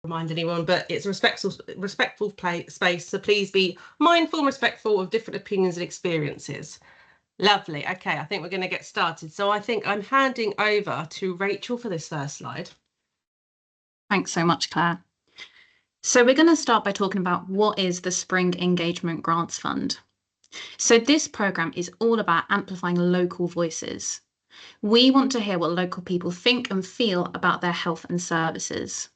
remind anyone, but it's a respectful space, so please be mindful and respectful of different opinions and experiences. Lovely. Okay, I think we're going to get started. So I think I'm handing over to Rachel for this first slide. Thanks so much, Claire. So we're going to start by talking about what is the Spring Engagement Grants Fund. So this programme is all about amplifying local voices. We want to hear what local people think and feel about their health and services.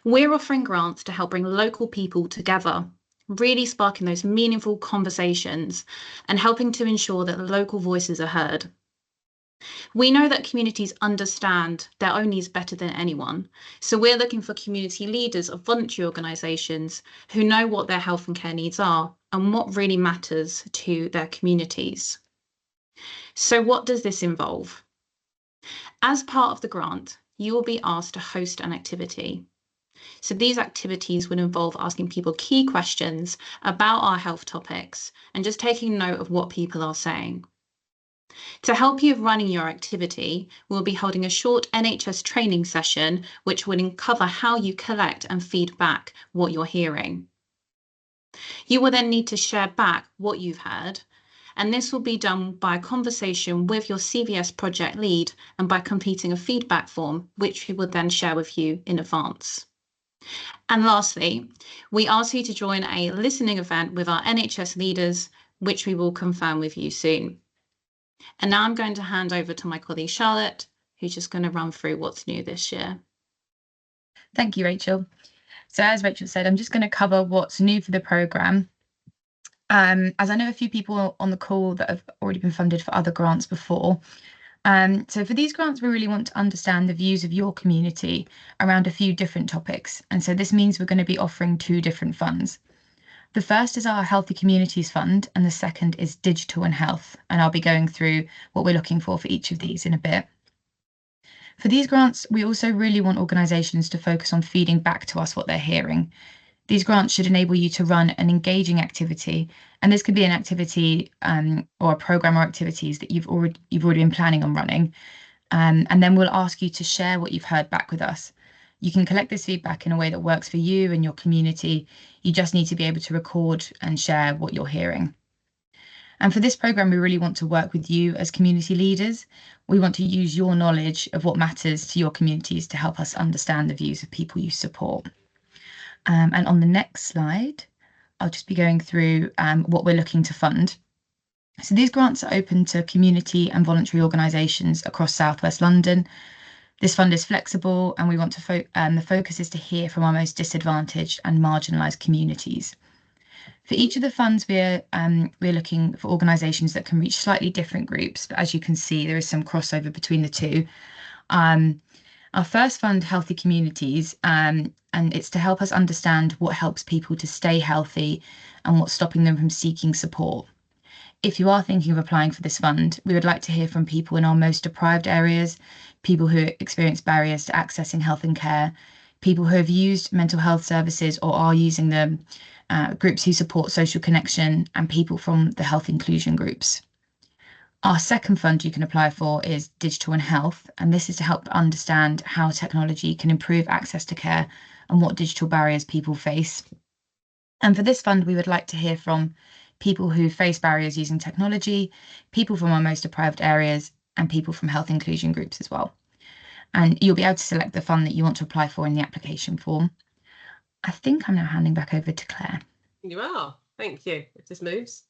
We're offering grants to help bring local people together, really sparking those meaningful conversations and helping to ensure that local voices are heard. We know that communities understand their own needs better than anyone, so we're looking for community leaders of voluntary organisations who know what their health and care needs are and what really matters to their communities. So what does this involve? As part of the grant, you will be asked to host an activity. So these activities would involve asking people key questions about our health topics and just taking note of what people are saying. To help you with running your activity, we'll be holding a short NHS training session, which will cover how you collect and feed back what you're hearing. You will then need to share back what you've heard, and this will be done by a conversation with your CVS project lead and by completing a feedback form, which we will then share with you in advance. And lastly, we ask you to join a listening event with our NHS leaders, which we will confirm with you soon. And now I'm going to hand over to my colleague Charlotte, who's just going to run through what's new this year. Thank you, Rachel. So as Rachel said, I'm just going to cover what's new for the programme. As I know a few people on the call that have already been funded for other grants before. So for these grants, we really want to understand the views of your community around a few different topics. And so this means we're going to be offering two different funds. The first is our Healthy Communities Fund, and the second is Digital and Health. And I'll be going through what we're looking for each of these in a bit. For these grants, we also really want organisations to focus on feeding back to us what they're hearing. These grants should enable you to run an engaging activity, and this could be an activity or a programme or activities that you've already been planning on running. And then we'll ask you to share what you've heard back with us. You can collect this feedback in a way that works for you and your community. You just need to be able to record and share what you're hearing. And for this programme, we really want to work with you as community leaders. We want to use your knowledge of what matters to your communities to help us understand the views of people you support. And on the next slide, I'll just be going through what we're looking to fund. So these grants are open to community and voluntary organisations across South West London. This fund is flexible, and we want to the focus is to hear from our most disadvantaged and marginalised communities. For each of the funds, we're looking for organisations that can reach slightly different groups, but as you can see, there is some crossover between the two. Our first fund, Healthy Communities, and it's to help us understand what helps people to stay healthy and what's stopping them from seeking support. If you are thinking of applying for this fund, we would like to hear from people in our most deprived areas, people who experience barriers to accessing health and care, people who have used mental health services or are using them, groups who support social connection, and people from the health inclusion groups. Our second fund you can apply for is Digital and Health, and this is to help understand how technology can improve access to care and what digital barriers people face. And for this fund, we would like to hear from people who face barriers using technology, people from our most deprived areas, and people from health inclusion groups as well. And you'll be able to select the fund that you want to apply for in the application form. I think I'm now handing back over to Claire. You are. Thank you. If this moves.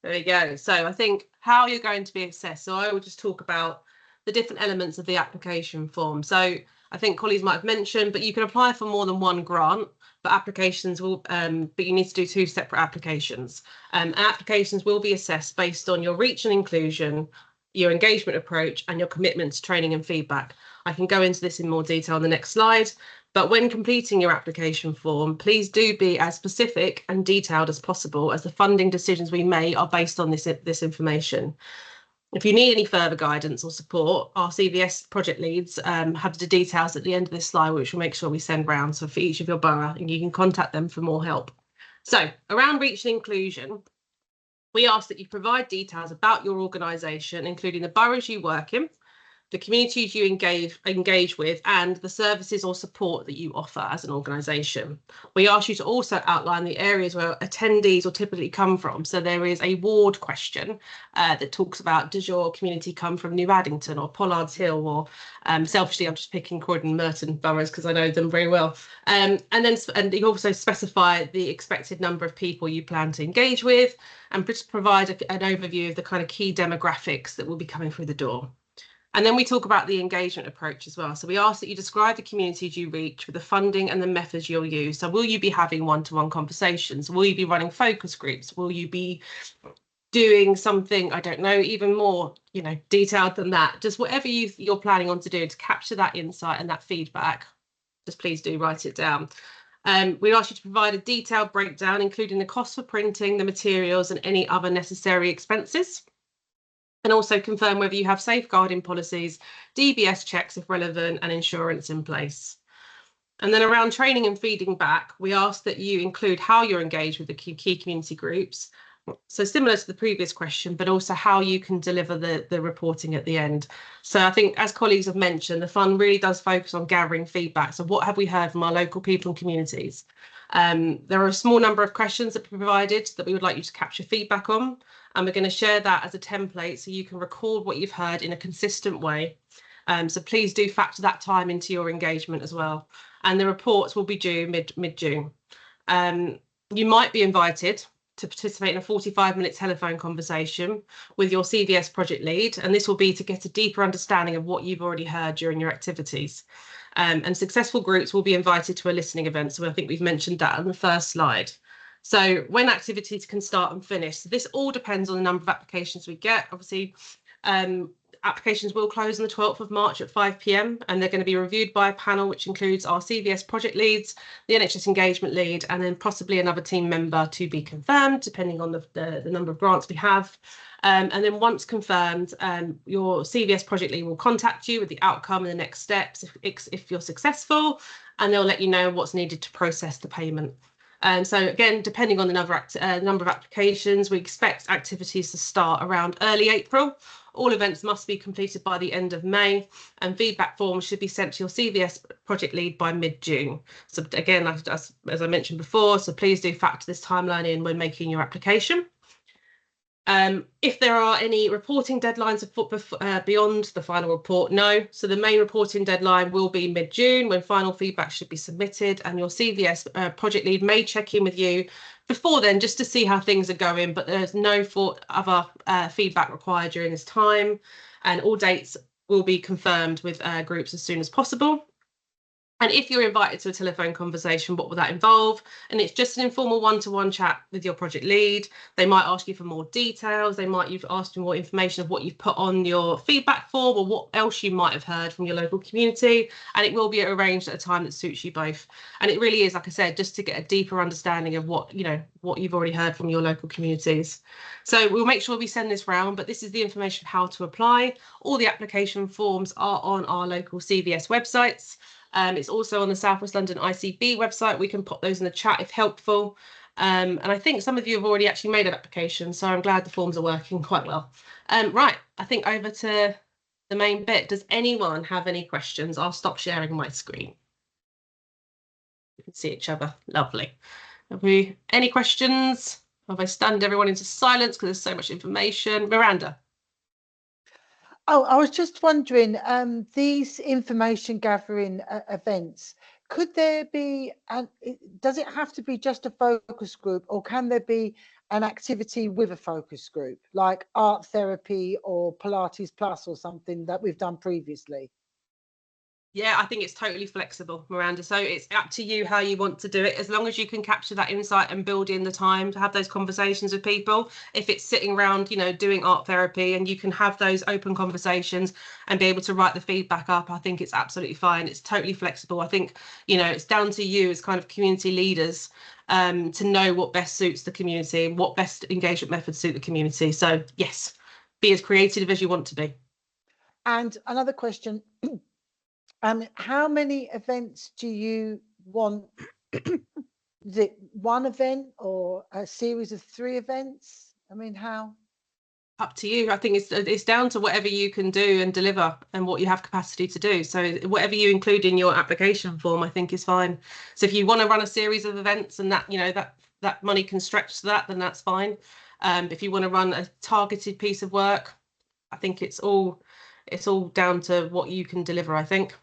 There you go. So I think how you're going to be assessed. So I will just talk about the different elements of the application form. So I think colleagues might have mentioned, but you can apply for more than one grant, but applications will, but you need to do two separate applications. Applications will be assessed based on your reach and inclusion, your engagement approach, and your commitment to training and feedback. I can go into this in more detail on the next slide, but when completing your application form, please do be as specific and detailed as possible, as the funding decisions we make are based on this information. If you need any further guidance or support, our CVS project leads have the details at the end of this slide, which will make sure we send round. So for each of your borough, and you can contact them for more help. So around reach and inclusion, we ask that you provide details about your organisation, including the boroughs you work in, the communities you engage with, and the services or support that you offer as an organisation. We ask you to also outline the areas where attendees will typically come from. So there is a ward question that talks about, does your community come from New Addington or Pollard's Hill, or selfishly I'm just picking Croydon and Merton boroughs because I know them very well. And you also specify the expected number of people you plan to engage with, and just provide an overview of the kind of key demographics that will be coming through the door. And then we talk about the engagement approach as well. So we ask that you describe the communities you reach with the funding and the methods you'll use. So will you be having one-to-one conversations? Will you be running focus groups? Will you be doing something, I don't know, even more, detailed than that? Just whatever you're planning on to do to capture that insight and that feedback, just please do write it down. We ask you to provide a detailed breakdown, including the cost for printing, the materials, and any other necessary expenses. And also confirm whether you have safeguarding policies, DBS checks if relevant, and insurance in place. And then around training and feeding back, we ask that you include how you're engaged with the key community groups. So similar to the previous question, but also how you can deliver the reporting at the end. So I think, as colleagues have mentioned, the fund really does focus on gathering feedback. So what have we heard from our local people and communities? There are a small number of questions that we provided that we would like you to capture feedback on, and we're going to share that as a template so you can record what you've heard in a consistent way. So please do factor that time into your engagement as well. And the reports will be due mid-June. You might be invited to participate in a 45-minute telephone conversation with your CVS project lead, and this will be to get a deeper understanding of what you've already heard during your activities. And successful groups will be invited to a listening event. So I think we've mentioned that on the first slide. So when activities can start and finish. So this all depends on the number of applications we get. Obviously, applications will close on the 12th of March at 5 p.m. and they're going to be reviewed by a panel which includes our CVS project leads, the NHS engagement lead, and then possibly another team member to be confirmed, depending on the number of grants we have. And then once confirmed, your CVS project lead will contact you with the outcome and the next steps if you're successful, and they'll let you know what's needed to process the payment. So again, depending on the number of applications, we expect activities to start around early April. All events must be completed by the end of May, and feedback forms should be sent to your CVS project lead by mid-June. So again, as I mentioned before, so please do factor this timeline in when making your application. If there are any reporting deadlines beyond the final report, no. So the main reporting deadline will be mid-June, when final feedback should be submitted, and your CVS project lead may check in with you before then just to see how things are going, but there's no other feedback required during this time, and all dates will be confirmed with groups as soon as possible. And if you're invited to a telephone conversation, what will that involve? And it's just an informal one-to-one chat with your project lead. They might ask you for more details. They might ask you more information of what you've put on your feedback form or what else you might have heard from your local community. And it will be arranged at a time that suits you both. And it really is, like I said, just to get a deeper understanding of what you've already heard from your local communities. So we'll make sure we send this round, but this is the information of how to apply. All the application forms are on our local CVS websites. It's also on the South West London ICB website. We can pop those in the chat if helpful. And I think some of you have already actually made an application, so I'm glad the forms are working quite well. Right, I think over to the main bit. Does anyone have any questions? I'll stop sharing my screen. We can see each other. Lovely. Have we any questions? Have I stunned everyone into silence because there's so much information? Miranda. Oh, I was just wondering, these information gathering events, could there be, does it have to be just a focus group, or can there be an activity with a focus group, like art therapy or Pilates Plus or something that we've done previously? Yeah, I think it's totally flexible, Miranda. So it's up to you how you want to do it, as long as you can capture that insight and build in the time to have those conversations with people. If it's sitting around, doing art therapy and you can have those open conversations and be able to write the feedback up, I think it's absolutely fine. It's totally flexible. I think, it's down to you as kind of community leaders to know what best suits the community, what best engagement methods suit the community. So yes, be as creative as you want to be. And another question. How many events do you want? Is it one event or a series of 3 events? I mean, how? up to you. I think it's down to whatever you can do and deliver and what you have capacity to do. So whatever you include in your application form, I think is fine. So if you want to run a series of events and that, you know, that money can stretch to that, then that's fine. If you want to run a targeted piece of work, I think it's all down to what you can deliver, I think.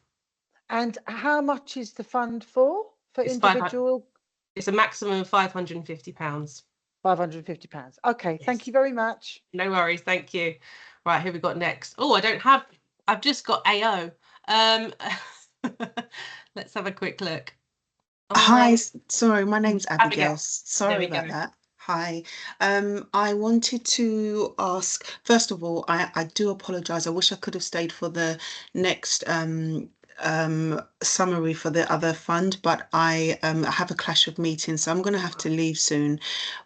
And how much is the fund for It's individual? It's a maximum of £550. £550. Okay, Yes. thank you very much. No worries, thank you. Right, who we got next? Oh, I've just got AO. Let's have a quick look. Hi, sorry, my name's Abigail. Abigail. Sorry about go. that. Hi. I wanted to ask, first of all, I do apologise. I wish I could have stayed for the next summary for the other fund, but I have a clash of meetings, so I'm going to have to leave soon.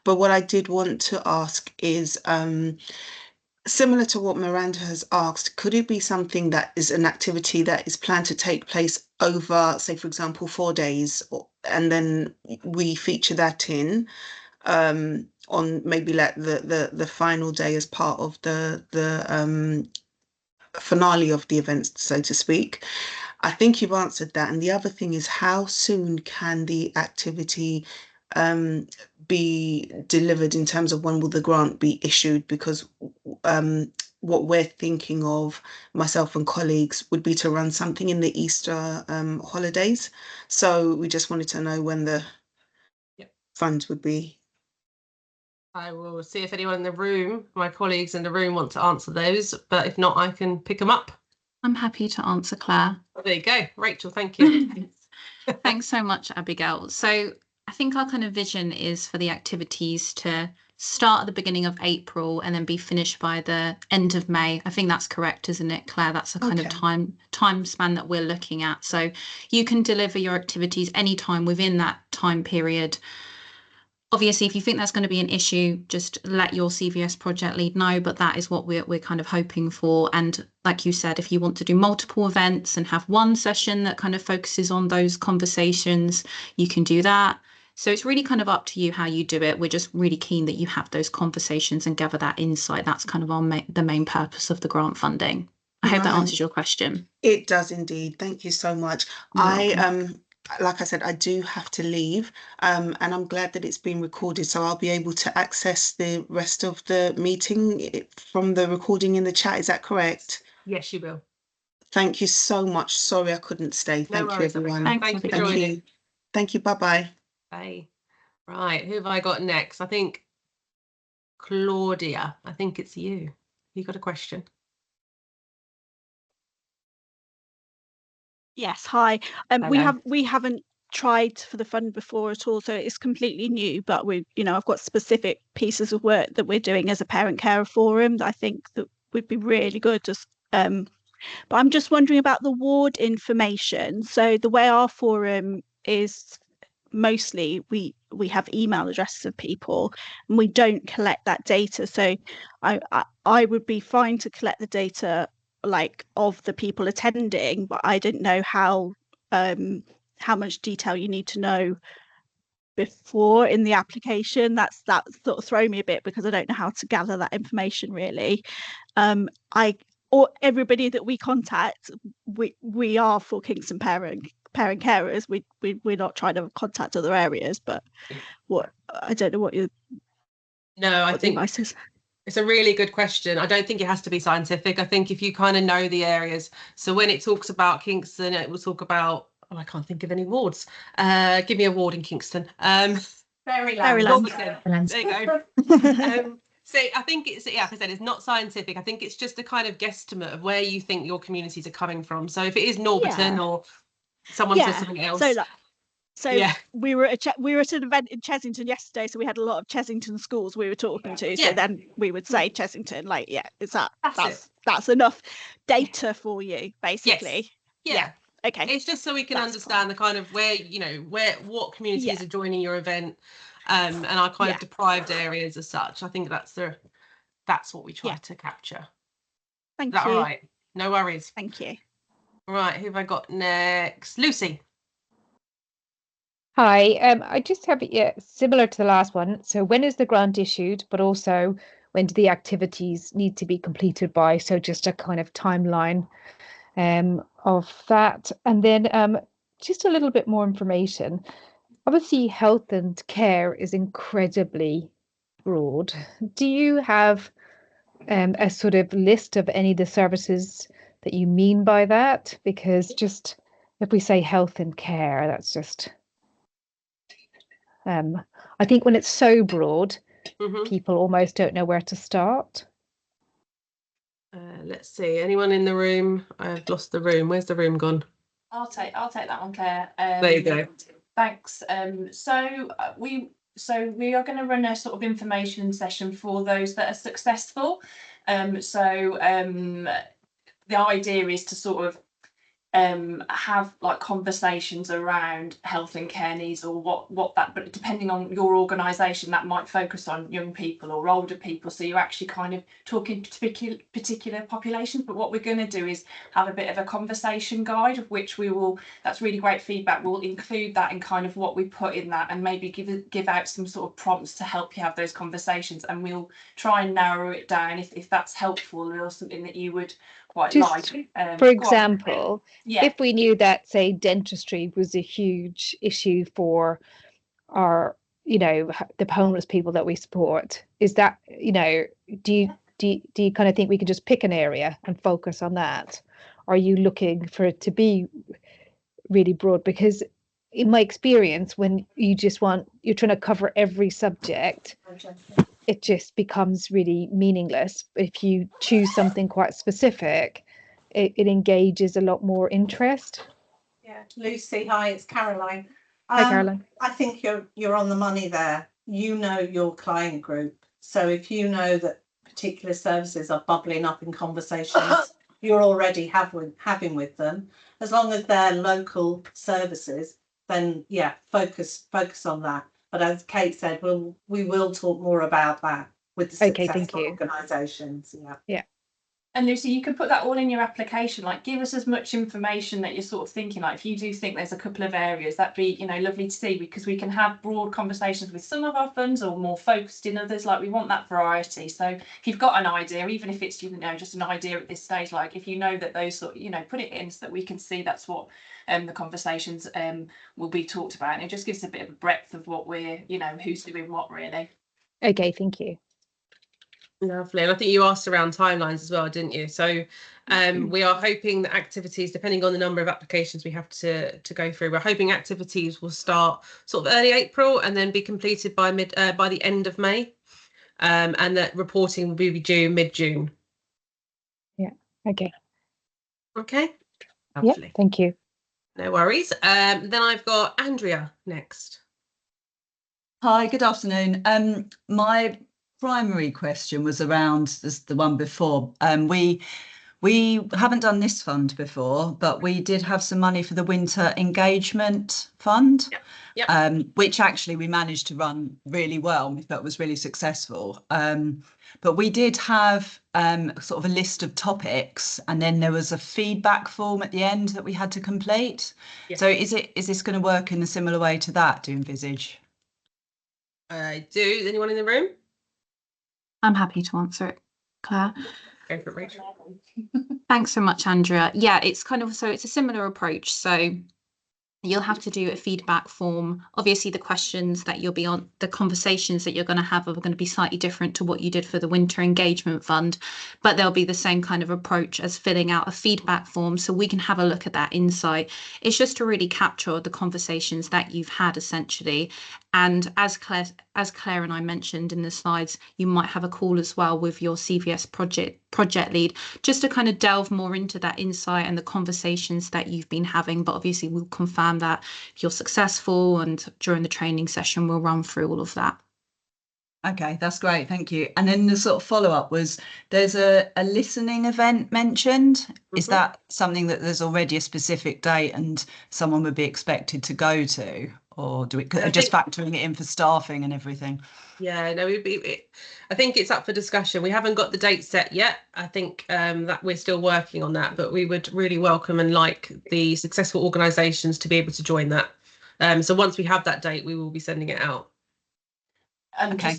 But what I did want to ask is, similar to what Miranda has asked, could it be something that is an activity that is planned to take place over, say, for example, 4 days, and then we feature that in on maybe like the final day as part of the finale of the event, so to speak? I think you've answered that. And the other thing is, how soon can the activity be delivered in terms of when will the grant be issued? Because what we're thinking of, myself and colleagues, would be to run something in the Easter holidays. So we just wanted to know when the funds would be. I will see if anyone in the room, my colleagues in the room, want to answer those, but if not, I can pick them up. I'm happy to answer, Claire. There you go, Rachel, thank you. Thanks so much, Abigail. So I think our kind of vision is for the activities to start at the beginning of April and then be finished by the end of May. I think that's correct, isn't it, Claire? That's the kind of time span that we're looking at. So you can deliver your activities anytime within that time period. Obviously, if you think that's going to be an issue, just let your CVS project lead know, but that is what we're kind of hoping for. And like you said, if you want to do multiple events and have one session that kind of focuses on those conversations, you can do that. So it's really kind of up to you how you do it. We're just really keen that you have those conversations and gather that insight. That's kind of the main purpose of the grant funding. I hope that answers your question. It does indeed. Thank you so much. Like I said, I do have to leave, and I'm glad that it's been recorded, so I'll be able to access the rest of the meeting from the recording in the chat. Is that correct? Yes, you will. Thank you so much. Sorry I couldn't stay. Thank you, everyone. Thanks for joining. Thank you. Bye-bye. Bye. Right, who have I got next? I think Claudia. I think it's you. You got a question? Yes, hi. We haven't tried for the fund before at all, so it's completely new. But I've got specific pieces of work that we're doing as a parent carer forum that I think that would be really good. But I'm just wondering about the ward information. So the way our forum is, mostly we have email addresses of people and we don't collect that data. So I would be fine to collect the data like of the people attending, but I didn't know how much detail you need to know before in the application. That sort of thrown me a bit because I don't know how to gather that information really. Or everybody that we contact, we are for Kingston parent carers. We're not trying to contact other areas, but I don't know what your I think it's a really good question. I don't think it has to be scientific. I think if you kind of know the areas, so when it talks about Kingston, it will talk about, I can't think of any wards. Give me a ward in Kingston. Fairyland. There you go. So I think it's, like I said, it's not scientific. I think it's just a kind of guesstimate of where you think your communities are coming from. So if it is Norbiton or someone says something else. We were at an event in Chessington yesterday, so we had a lot of Chessington schools we were talking to. So then we would say Chessington, that's enough data for you, basically. Yes. Okay. It's just so we can understand the kind of what communities are joining your event, and our kind of deprived areas as such. I think that's what we try to capture. Thank you. All right. No worries. Thank you. Right, who have I got next? Lucy. Hi, I just have similar to the last one. So when is the grant issued, but also when do the activities need to be completed by? So just a kind of timeline of that. And then just a little bit more information. Obviously, health and care is incredibly broad. Do you have a sort of list of any of the services that you mean by that? Because just if we say health and care, that's just, I think when it's so broad, people almost don't know where to start. Let's see. Anyone in the room? I've lost the room. Where's the room gone? I'll take that one, Claire. There you go. Thanks. So we are going to run a sort of information session for those that are successful. The idea is to sort of have like conversations around health and care needs, or what that, but depending on your organisation, that might focus on young people or older people, so you're actually kind of talking to particular populations. But what we're going to do is have a bit of a conversation guide, of which we will, that's really great feedback, we'll include that in kind of what we put in that, and maybe give out some sort of prompts to help you have those conversations, and we'll try and narrow it down if that's helpful or something that you would quite Just, like. for example, yeah. If we knew that, say, dentistry was a huge issue for our, the homeless people that we support, is that, do you kind of think we could just pick an area and focus on that? Or are you looking for it to be really broad? Because in my experience, when you're trying to cover every subject, it just becomes really meaningless. If you choose something quite specific, it engages a lot more interest. Yeah, Lucy, hi, it's Caroline. Hi, Caroline. I think you're on the money there. You know your client group. So if you know that particular services are bubbling up in conversations you're already having with them, as long as they're local services, then yeah, focus on that. But as Kate said, we will talk more about that with the successful organisations. Yeah. And Lucy, you can put that all in your application, like give us as much information that you're sort of thinking, like if you do think there's a couple of areas, that'd be, lovely to see, because we can have broad conversations with some of our funds or more focused in others. Like we want that variety. So if you've got an idea, even if it's, just an idea at this stage, like if you know that those sort, put it in so that we can see that's what the conversations will be talked about. And it just gives a bit of a breadth of what we're, who's doing what really. Okay, thank you. Lovely. And I think you asked around timelines as well, didn't you? So we are hoping that activities, depending on the number of applications we have to go through, we're hoping activities will start sort of early April and then be completed by the end of May, and that reporting will be due mid-June. Yeah. Okay. Okay. Lovely. Yeah, thank you. No worries. Then I've got Andrea next. Hi, good afternoon. My primary question was around the one before. We haven't done this fund before, but we did have some money for the Winter Engagement Fund, which actually we managed to run really well. That was really successful. But we did have sort of a list of topics, and then there was a feedback form at the end that we had to complete. Yeah. So is this going to work in a similar way to that, do you envisage? I do. Anyone in the room? I'm happy to answer it, Claire. Go for it, Rachel. Thanks so much, Andrea. Yeah, it's a similar approach. So you'll have to do a feedback form. Obviously, the questions that you'll be on, the conversations that you're going to have are going to be slightly different to what you did for the Winter Engagement Fund, but there'll be the same kind of approach as filling out a feedback form so we can have a look at that insight. It's just to really capture the conversations that you've had, essentially. And as Claire and I mentioned in the slides, you might have a call as well with your CVS project lead, just to kind of delve more into that insight and the conversations that you've been having. But obviously we'll confirm that if you're successful, and during the training session, we'll run through all of that. Okay, that's great. Thank you. And then the sort of follow-up was, there's a listening event mentioned. Mm-hmm. Is that something that there's already a specific date and someone would be expected to go to? Or do we just factoring it in for staffing and everything? Yeah, no, I think it's up for discussion. We haven't got the date set yet. I think that we're still working on that, but we would really welcome and like the successful organisations to be able to join that. So once we have that date, we will be sending it out. And Okay,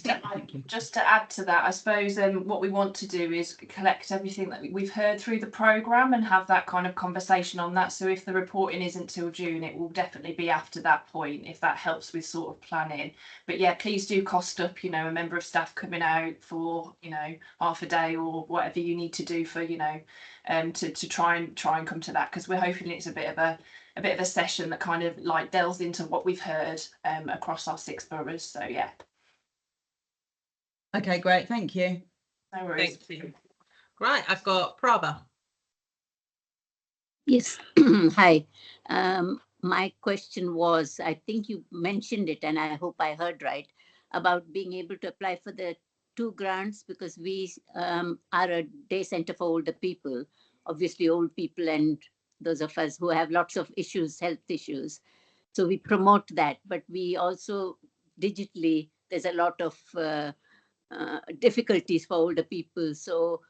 just to add to that, I suppose what we want to do is collect everything that we've heard through the programme and have that kind of conversation on that. So if the reporting isn't till June, it will definitely be after that point, if that helps with sort of planning. But yeah, please do cost up, you know, a member of staff coming out for, you know, half a day or whatever you need to do for, you know, to try and come to that, because we're hoping it's a bit of a session that kind of like delves into what we've heard across our 6 boroughs. So yeah. Okay, great. Thank you. No worries. Thank you. Right, I've got Prabha. Yes. Hi. My question was, I think you mentioned it, and I hope I heard right, about being able to apply for the 2 grants, because we are a day centre for older people, obviously old people and those of us who have lots of issues, health issues. So we promote that, but we also digitally, there's a lot of difficulties for older people. So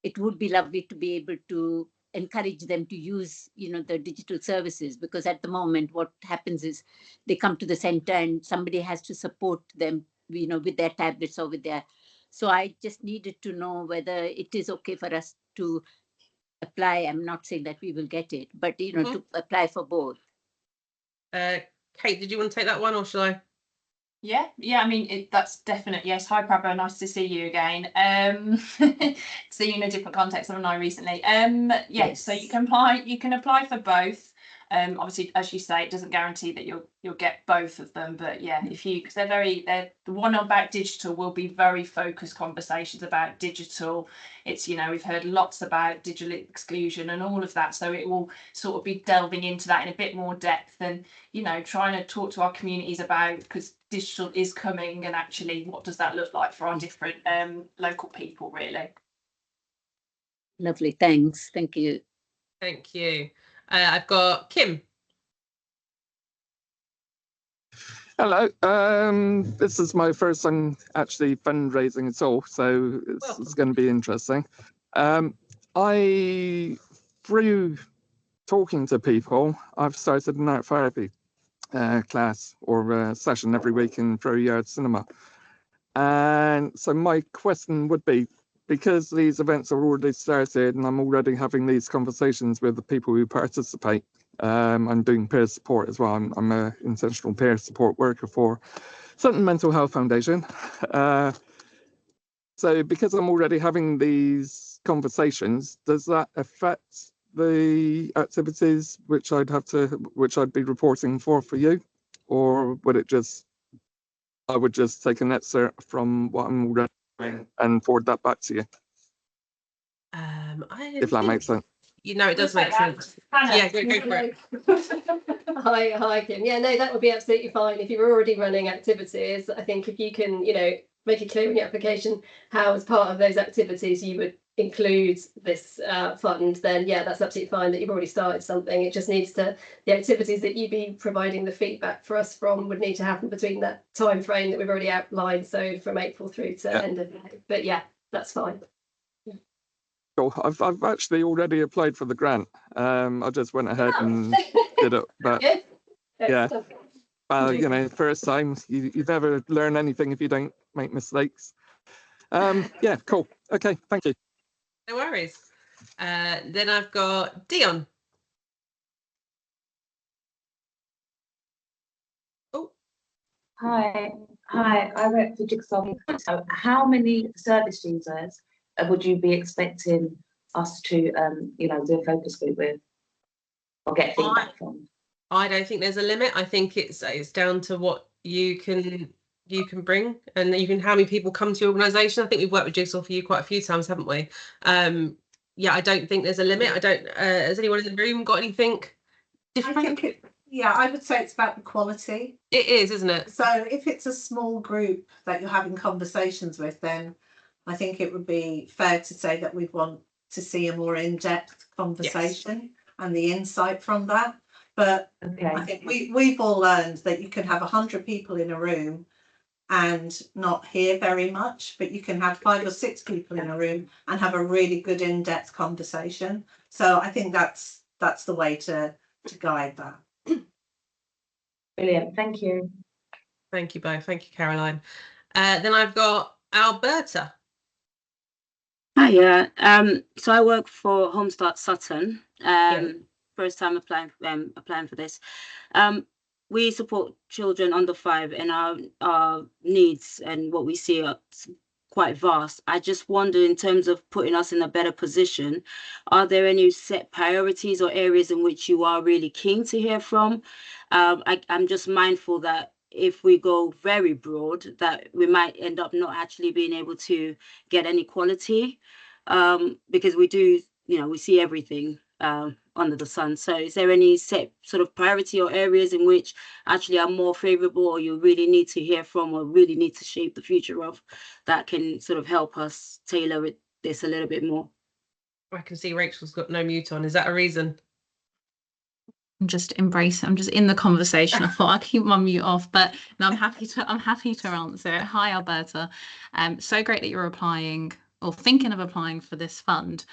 it would be lovely to be able to encourage them to use, you know, the digital services, because at the moment what happens is they come to the center and somebody has to support them, you know, with their tablets or with their. So I just needed to know whether it is okay for us to apply. I'm not saying that we will get it, but, you know, to apply for both. Kate, did you want to take that one, or shall I? Yeah, I mean, that's definite. Yes. Hi, Prabha. Nice to see you again. See you in a different context, haven't I, recently? Yes. So you can apply for both. Obviously, as you say, it doesn't guarantee that you'll get both of them, but yeah, because they're the one about digital will be very focused conversations about digital. It's, you know, we've heard lots about digital exclusion and all of that, so it will sort of be delving into that in a bit more depth and, you know, trying to talk to our communities about, because digital is coming, and actually what does that look like for our different local people, really. Lovely, thanks. Thank you. Thank you. I've got Kim. Hello. This is my first time actually fundraising at all, so it's going to be interesting. Through talking to people, I've started an art therapy class or session every week in Pro Yard Cinema. And so my question would be, because these events are already started and I'm already having these conversations with the people who participate, I'm doing peer support as well. I'm an intentional peer support worker for Sutton Mental Health Foundation. So because I'm already having these conversations, does that affect the activities which I'd be reporting for you? Or would it just, I would just take an excerpt from what I'm already doing and forward that back to you? If that makes sense. You know, it does make sense. Yeah, go for it. Hi, Kim. Yeah, no, that would be absolutely fine. If you're already running activities, I think if you can, you know, make it clear in your application how, as part of those activities, you would include this fund, then yeah, that's absolutely fine that you've already started something. It just needs to, the activities that you'd be providing the feedback for us from would need to happen between that time frame that we've already outlined, so from April through to end of May. But yeah, that's fine. Cool. I've actually already applied for the grant. I just went ahead and did it, but yeah. You know, first time, you never learn anything if you don't make mistakes. Yeah, cool. Okay, thank you. No worries. Then I've got Dion. Oh. Hi, I work for Jigsaw. So how many service users would you be expecting us to, you know, do a focus group with or get feedback from? I don't think there's a limit. I think it's down to what you can bring, and you can how many people come to your organisation. I think we've worked with Jigsaw for you quite a few times, haven't we? Yeah, I don't think there's a limit. I don't. Has anyone in the room got anything different? I would say it's about the quality. It is, isn't it? So if it's a small group that you're having conversations with, then I think it would be fair to say that we'd want to see a more in-depth conversation and the insight from that. But I think we've all learned that you can have 100 people in a room and not hear very much, but you can have 5 or 6 people in a room and have a really good in-depth conversation. So I think that's the way to guide that. Brilliant, thank you. Thank you both. Thank you, Caroline. Then I've got Alberta. Hiya. So I work for Home Start Sutton. First time applying for this. We support children under 5, and our needs and what we see are quite vast. I just wonder, in terms of putting us in a better position, are there any set priorities or areas in which you are really keen to hear from? I'm just mindful that if we go very broad, that we might end up not actually being able to get any quality, because we do, we see everything under the sun. So is there any set sort of priority or areas in which actually are more favorable, or you really need to hear from, or really need to shape the future of, that can sort of help us tailor this a little bit more? I can see Rachel's got no mute on. Is that a reason? I'm just in the conversation. I thought I'd keep my mute off, but no, I'm happy to answer it. Hi, Alberta. So great that you're applying or thinking of applying for this fund.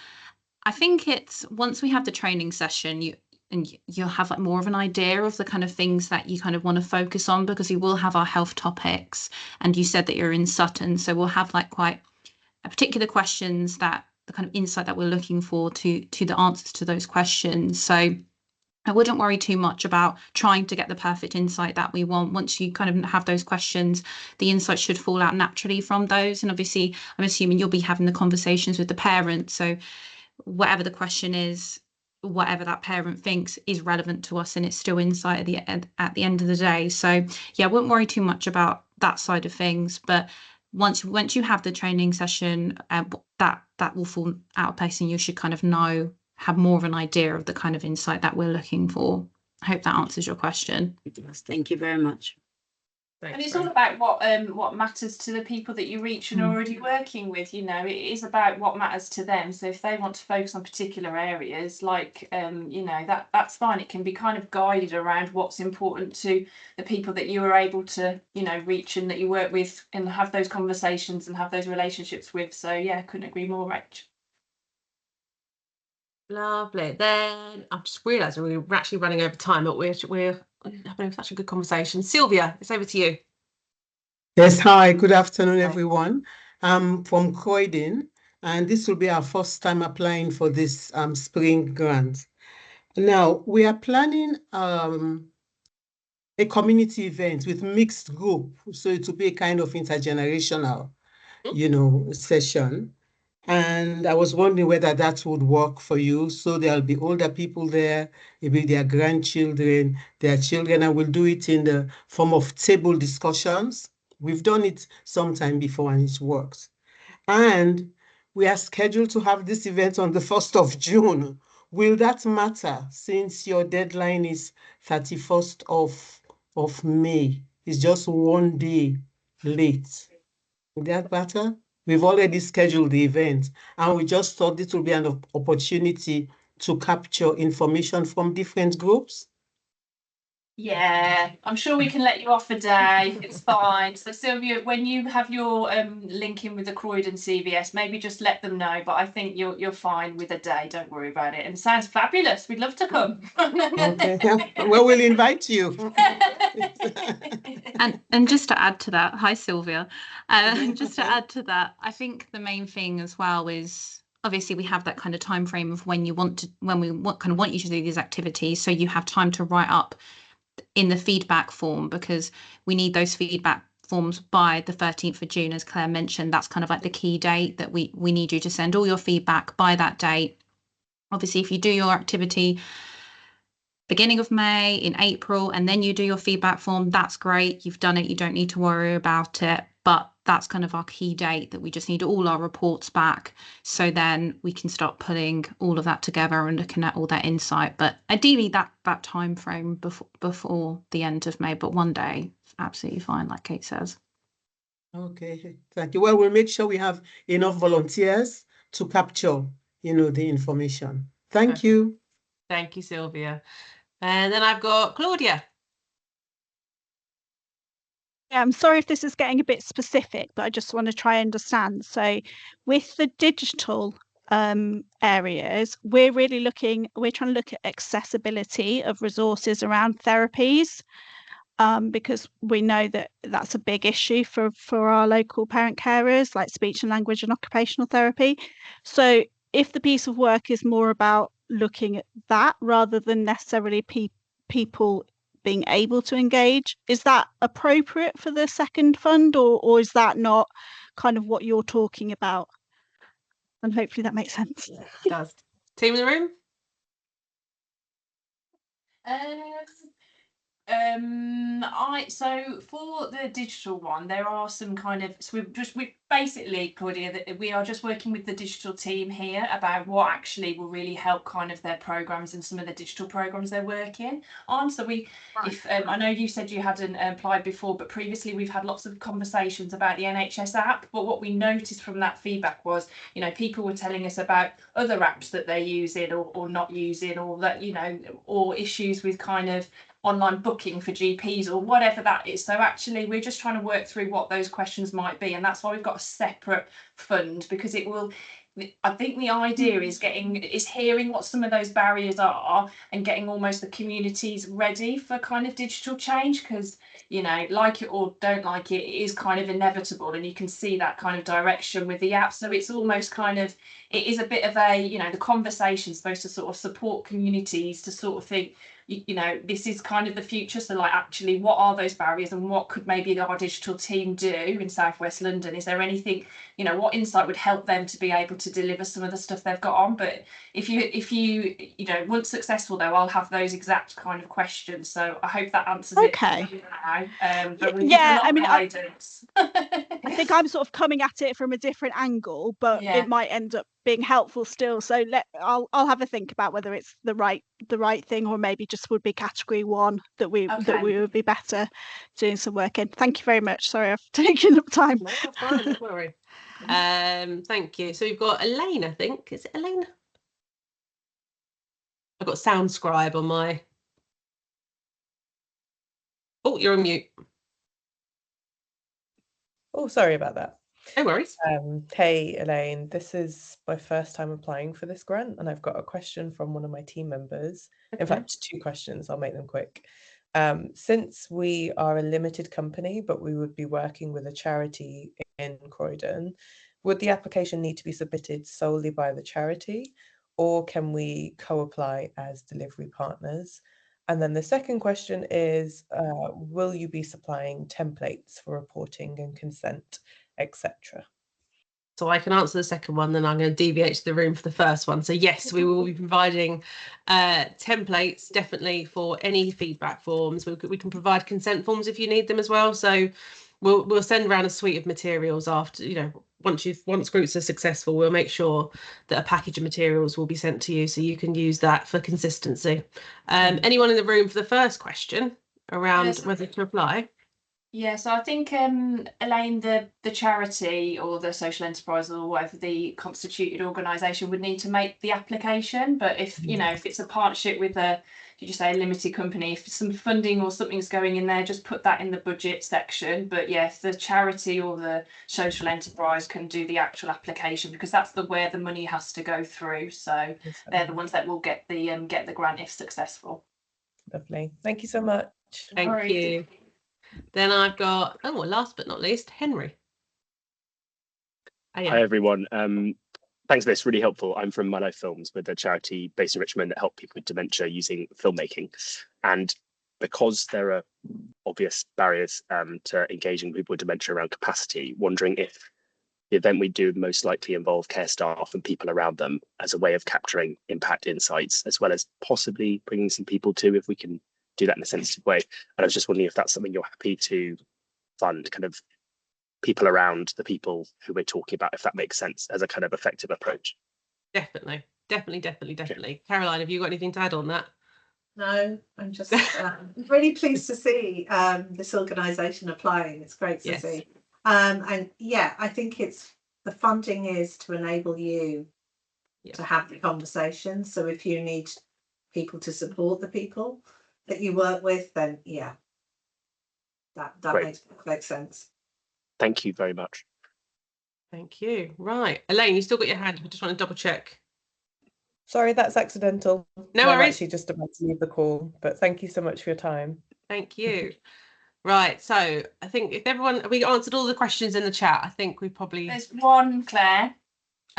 I think it's, once we have the training session, you'll have like more of an idea of the kind of things that you kind of want to focus on, because we will have our health topics, and you said that you're in Sutton, so we'll have like quite a particular questions, that the kind of insight that we're looking for to the answers to those questions. So I wouldn't worry too much about trying to get the perfect insight that we want. Once you kind of have those questions, the insight should fall out naturally from those. And obviously, I'm assuming you'll be having the conversations with the parents. So whatever the question is, whatever that parent thinks is relevant to us, and it's still insight at the end of the day. So yeah, I wouldn't worry too much about that side of things. But once you have the training session, that will fall out of place, and you should kind of have more of an idea of the kind of insight that we're looking for. I hope that answers your question. Thank you very much. And it's all about what matters to the people that you reach and are already working with. It is about what matters to them. So if they want to focus on particular areas, like that's fine. It can be kind of guided around what's important to the people that you are able to reach and that you work with, and have those conversations and have those relationships with. So yeah, couldn't agree more, Rach. Lovely. Then I've just realised we're actually running over time, but we're having such a good conversation. Sylvia, it's over to you. Yes, hi, good afternoon, everyone. I'm from Croydon, and this will be our first time applying for this spring grant. Now, we are planning a community event with mixed group, so it will be a kind of intergenerational, session. And I was wondering whether that would work for you. So there'll be older people there, maybe their grandchildren, their children, and we'll do it in the form of table discussions. We've done it sometime before and it works. And we are scheduled to have this event on the 1st of June. Will that matter, since your deadline is 31st of May? It's just one day late. Will that matter? We've already scheduled the event, and we just thought this would be an opportunity to capture information from different groups. Yeah, I'm sure we can let you off a day. It's fine. So Sylvia, when you have your link in with the Croydon CVS, maybe just let them know. But I think you're fine with a day. Don't worry about it. And it sounds fabulous. We'd love to come. Okay. Well, we'll invite you. And just to add to that, hi Sylvia. Just to add to that, I think the main thing as well is, obviously we have that kind of time frame of when we want you to do these activities, so you have time to write up in the feedback form, because we need those feedback forms by the 13th of June, as Claire mentioned. That's kind of like the key date that we need you to send all your feedback by that date. Obviously, if you do your activity beginning of May, in April, and then you do your feedback form, that's great. You've done it. You don't need to worry about it. But that's kind of our key date, that we just need all our reports back. So then we can start putting all of that together and looking at all that insight. But ideally that time frame before the end of May, but one day is absolutely fine, like Kate says. Okay, thank you. Well, we'll make sure we have enough volunteers to capture, the information. Thank you. Thank you, Sylvia. And then I've got Claudia. Yeah, I'm sorry if this is getting a bit specific, but I just want to try and understand. So with the digital areas, we're trying to look at accessibility of resources around therapies. because we know that that's a big issue for our local parent carers, like speech and language and occupational therapy. So if the piece of work is more about looking at that rather than necessarily people being able to engage, is that appropriate for the second fund, or is that not kind of what you're talking about? And hopefully that makes sense. It does. Team in the room? So for the digital one, there are some kind of, so we basically, Claudia, that we are just working with the digital team here about what actually will really help kind of their programs and some of the digital programs they're working on. So I know you said you hadn't applied before, but previously we've had lots of conversations about the NHS app. But what we noticed from that feedback was, people were telling us about other apps that they're using or not using, or that, or issues with kind of online booking for GPs or whatever that is. So actually we're just trying to work through what those questions might be, and that's why we've got a separate fund, because it will, I think the idea is hearing what some of those barriers are and getting almost the communities ready for kind of digital change, because like it or don't like it, it is kind of inevitable, and you can see that kind of direction with the app. So it's almost kind of, it is a bit of a, the conversation supposed to sort of support communities to sort of think, this is kind of the future. So like, actually, what are those barriers, and what could maybe our digital team do in South West London? Is there anything, what insight would help them to be able to deliver some of the stuff they've got on? But if you once successful though, I'll have those exact kind of questions. So I hope that answers it. But yeah, I mean, I think I'm sort of coming at it from a different angle, but it might end up being helpful still. So I'll have a think about whether it's the right thing, or maybe just would be category 1 that we would be better doing some work in. Thank you very much. Sorry, I've taken up time. No, that's fine, don't worry. Thank you. So we've got Elaine, I think. Is it Elaine? I've got Sound Scribe on my. Oh, you're on mute. Oh, sorry about that. No worries. Hey, Elaine, this is my first time applying for this grant, and I've got a question from one of my team members. In fact, 2 questions. I'll make them quick. Since we are a limited company, but we would be working with a charity in Croydon, would the application need to be submitted solely by the charity, or can we co-apply as delivery partners? And then the second question is, will you be supplying templates for reporting and consent, etc.? So I can answer the second one, then I'm going to deviate to the room for the first one. So yes, we will be providing templates definitely for any feedback forms. We can provide consent forms if you need them as well. So we'll send around a suite of materials after, once groups are successful, we'll make sure that a package of materials will be sent to you so you can use that for consistency. Anyone in the room for the first question around whether to apply? Yeah, so I think Elaine, the charity or the social enterprise or whatever the constituted organisation would need to make the application. But if if it's a partnership with a, did you say a limited company, if some funding or something's going in there, just put that in the budget section. But yes, the charity or the social enterprise can do the actual application, because that's where the money has to go through. So they're the ones that will get the grant if successful. Lovely. Thank you so much. Thank you. Then I've got, last but not least, Henry. Hi, everyone. Thanks for this, really helpful. I'm from My Life Films, with a charity based in Richmond that help people with dementia using filmmaking. And because there are obvious barriers to engaging people with dementia around capacity, wondering if the event we do most likely involve care staff and people around them as a way of capturing impact insights, as well as possibly bringing some people too, if we can do that in a sensitive way. And I was just wondering if that's something you're happy to fund, kind of people around the people who we're talking about, if that makes sense as a kind of effective approach. Definitely. Caroline, have you got anything to add on that? No, I'm just really pleased to see this organisation applying. It's great to see. And yeah, I think the funding is to enable you to have the conversation. So if you need people to support the people that you work with, then that makes perfect sense. Thank you very much. Thank you. Right, Elaine, you still got your hand. I just want to double check. Sorry, that's accidental. No worries. I'm actually just about to leave the call, but thank you so much for your time. Thank you. Right, so I think if everyone, we answered all the questions in the chat. I think we probably. There's one, Claire.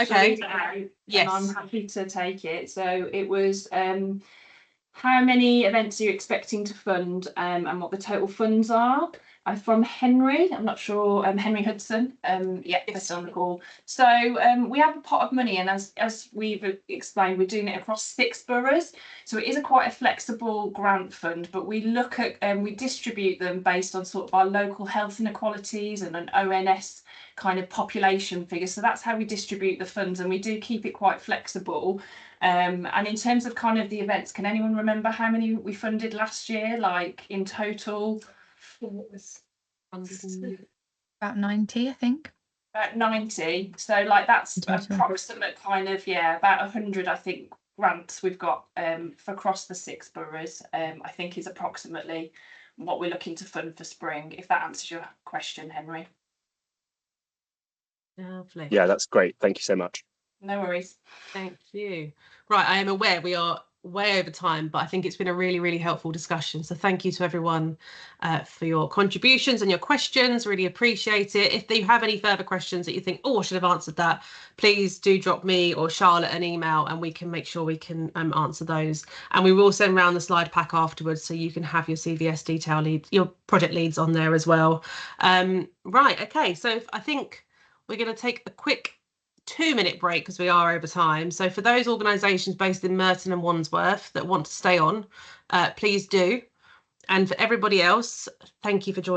Okay. Yes. And I'm happy to take it. So it was how many events are you expecting to fund and what the total funds are? From Henry, I'm not sure, Henry Hudson, yeah, it's on the call. So we have a pot of money, and as we've explained, we're doing it across 6 boroughs. So it is quite a flexible grant fund, but we look at, we distribute them based on sort of our local health inequalities and an ONS kind of population figure. So that's how we distribute the funds, and we do keep it quite flexible. And in terms of kind of the events, can anyone remember how many we funded last year, like in total? It was About 90, I think. About 90. So like that's approximate kind of, yeah, about 100, I think, grants we've got for across the 6 boroughs, I think is approximately what we're looking to fund for spring, if that answers your question, Henry. Lovely. Yeah, that's great. Thank you so much. No worries. Thank you. Right, I am aware we are way over time, but I think it's been a really, really helpful discussion. So thank you to everyone for your contributions and your questions. Really appreciate it. If you have any further questions that you think, oh, I should have answered that, please do drop me or Charlotte an email and we can make sure we can answer those. And we will send around the slide pack afterwards so you can have your CVS detail leads, your project leads on there as well. Right, okay, so I think we're going to take a quick 2-minute break because we are over time. So for those organisations based in Merton and Wandsworth that want to stay on, please do. And for everybody else, thank you for joining.